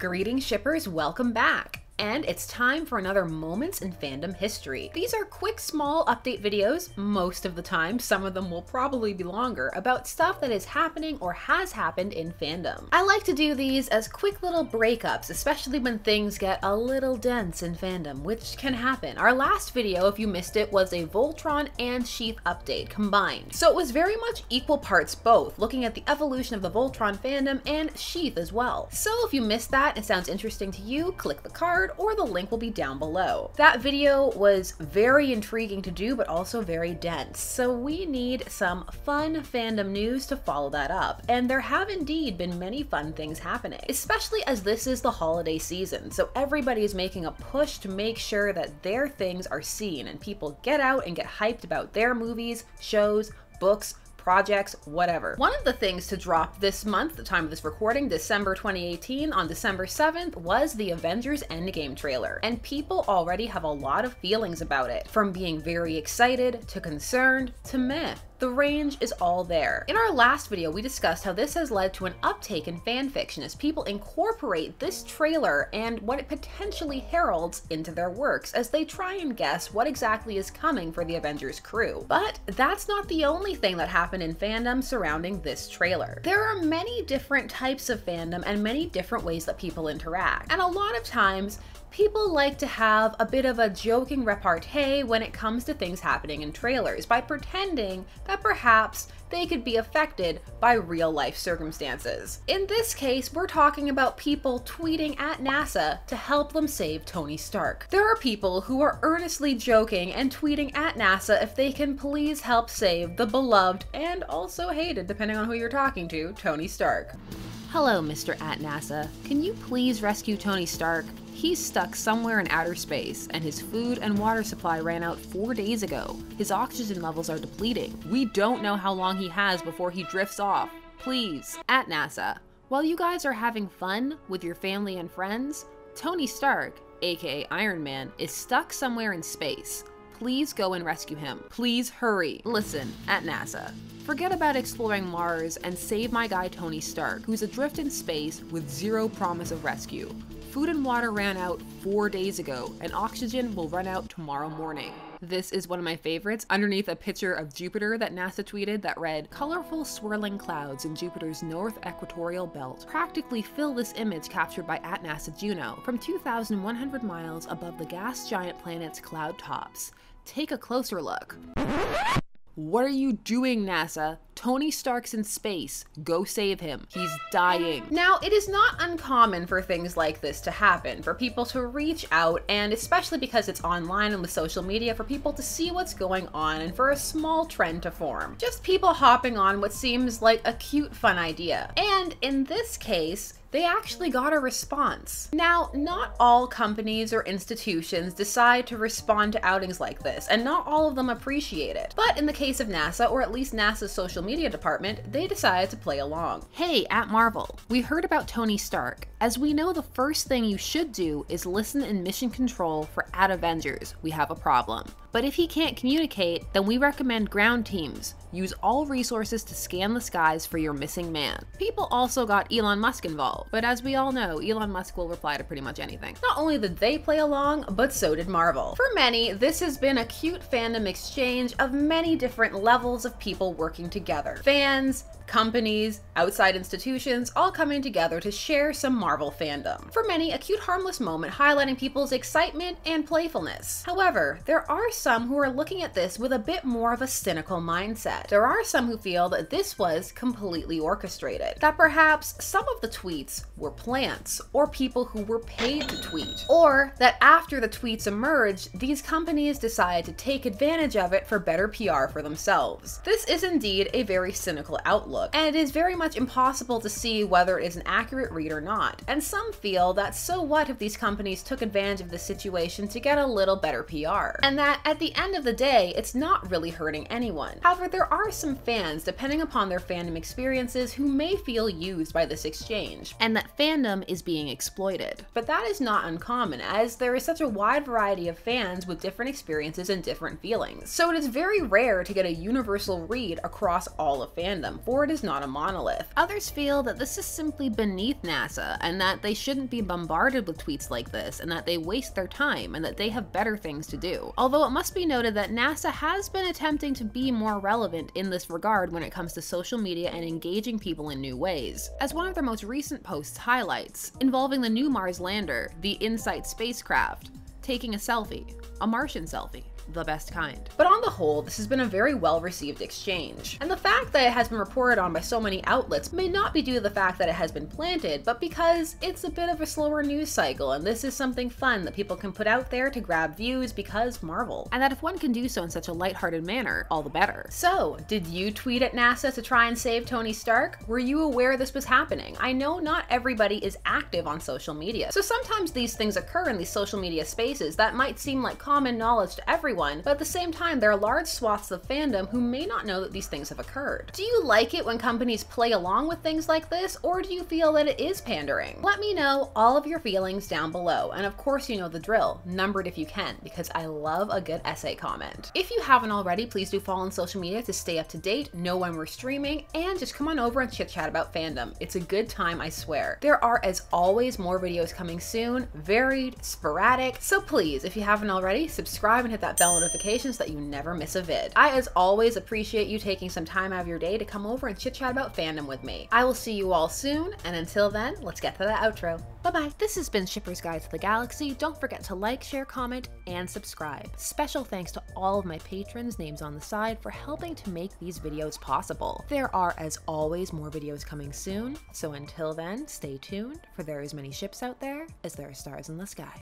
Greetings shippers, welcome back! And it's time for another Moments in Fandom History. These are quick, small update videos, most of the time, some of them will probably be longer, about stuff that is happening or has happened in fandom. I like to do these as quick little breakups, especially when things get a little dense in fandom, which can happen. Our last video, if you missed it, was a Voltron and Sheith update combined. So it was very much equal parts both, looking at the evolution of the Voltron fandom and Sheith as well. So if you missed that and it sounds interesting to you, click the card or the link will be down below. That video was very intriguing to do, but also very dense. So we need some fun fandom news to follow that up. And there have indeed been many fun things happening, especially as this is the holiday season. So everybody is making a push to make sure that their things are seen and people get out and get hyped about their movies, shows, books, projects, whatever. One of the things to drop this month, the time of this recording, December 2018, on December 7th, was the Avengers Endgame trailer. And people already have a lot of feelings about it, from being very excited, to concerned, to meh. The range is all there. In our last video, we discussed how this has led to an uptake in fanfiction as people incorporate this trailer and what it potentially heralds into their works as they try and guess what exactly is coming for the Avengers crew. But that's not the only thing that happened in fandom surrounding this trailer. There are many different types of fandom and many different ways that people interact. And a lot of times, people like to have a bit of a joking repartee when it comes to things happening in trailers by pretending that perhaps they could be affected by real life circumstances. In this case, we're talking about people tweeting at NASA to help them save Tony Stark. There are people who are earnestly joking and tweeting at NASA if they can please help save the beloved and also hated, depending on who you're talking to, Tony Stark. Hello, Mr. at NASA. Can you please rescue Tony Stark? He's stuck somewhere in outer space, and his food and water supply ran out 4 days ago. His oxygen levels are depleting. We don't know how long he has before he drifts off. Please. At NASA. While you guys are having fun with your family and friends, Tony Stark, aka Iron Man, is stuck somewhere in space. Please go and rescue him. Please hurry. Listen, at NASA. Forget about exploring Mars and save my guy Tony Stark, who's adrift in space with zero promise of rescue. Food and water ran out 4 days ago, and oxygen will run out tomorrow morning. This is one of my favorites, underneath a picture of Jupiter that NASA tweeted that read, "Colorful swirling clouds in Jupiter's north equatorial belt practically fill this image captured by at NASA Juno from 2,100 miles above the gas giant planet's cloud tops. Take a closer look." What are you doing, NASA? Tony Stark's in space. Go save him. He's dying. Now, it is not uncommon for things like this to happen, for people to reach out, and especially because it's online and with social media, for people to see what's going on and for a small trend to form. Just people hopping on what seems like a cute, fun idea. And in this case, they actually got a response. Now, not all companies or institutions decide to respond to outings like this, and not all of them appreciate it. But in the case of NASA, or at least NASA's social media department, they decided to play along. Hey, at Marvel, we heard about Tony Stark. As we know, the first thing you should do is listen in mission control for at Avengers. We have a problem. But if he can't communicate, then we recommend ground teams. Use all resources to scan the skies for your missing man. People also got Elon Musk involved, but as we all know, Elon Musk will reply to pretty much anything. Not only did they play along, but so did Marvel. For many, this has been a cute fandom exchange of many different levels of people working together. Fans, companies, outside institutions, all coming together to share some Marvel fandom. For many, a cute harmless moment highlighting people's excitement and playfulness. However, there are some who are looking at this with a bit more of a cynical mindset. There are some who feel that this was completely orchestrated, that perhaps some of the tweets were plants, or people who were paid to tweet, or that after the tweets emerged, these companies decided to take advantage of it for better PR for themselves. This is indeed a very cynical outlook, and it is very much impossible to see whether it is an accurate read or not. And some feel that so what if these companies took advantage of the situation to get a little better PR, and that at the end of the day, it's not really hurting anyone. However, there are some fans, depending upon their fandom experiences, who may feel used by this exchange, and that fandom is being exploited. But that is not uncommon, as there is such a wide variety of fans with different experiences and different feelings. So it is very rare to get a universal read across all of fandom. For board is not a monolith. Others feel that this is simply beneath NASA and that they shouldn't be bombarded with tweets like this and that they waste their time and that they have better things to do. Although it must be noted that NASA has been attempting to be more relevant in this regard when it comes to social media and engaging people in new ways. As one of their most recent posts highlights, involving the new Mars lander, the InSight spacecraft, taking a selfie, a Martian selfie. The best kind. But on the whole, this has been a very well-received exchange. And the fact that it has been reported on by so many outlets may not be due to the fact that it has been planted, but because it's a bit of a slower news cycle, and this is something fun that people can put out there to grab views because Marvel. And that if one can do so in such a lighthearted manner, all the better. So, did you tweet at NASA to try and save Tony Stark? Were you aware this was happening? I know not everybody is active on social media, so sometimes these things occur in these social media spaces that might seem like common knowledge to everyone, but at the same time, there are large swaths of fandom who may not know that these things have occurred. Do you like it when companies play along with things like this, or do you feel that it is pandering? Let me know all of your feelings down below, and of course you know the drill, number it if you can, because I love a good essay comment. If you haven't already, please do follow on social media to stay up to date, know when we're streaming, and just come on over and chit chat about fandom. It's a good time, I swear. There are, as always, more videos coming soon, varied, sporadic, so please, if you haven't already, subscribe and hit that bell notifications so that you never miss a vid. I, as always, appreciate you taking some time out of your day to come over and chit chat about fandom with me. I will see you all soon, and until then, let's get to the outro. Bye-bye. This has been Shipper's Guide to the Galaxy. Don't forget to like, share, comment, and subscribe. Special thanks to all of my patrons, names on the side, for helping to make these videos possible. There are, as always, more videos coming soon, so until then, stay tuned, for there are as many ships out there as there are stars in the sky.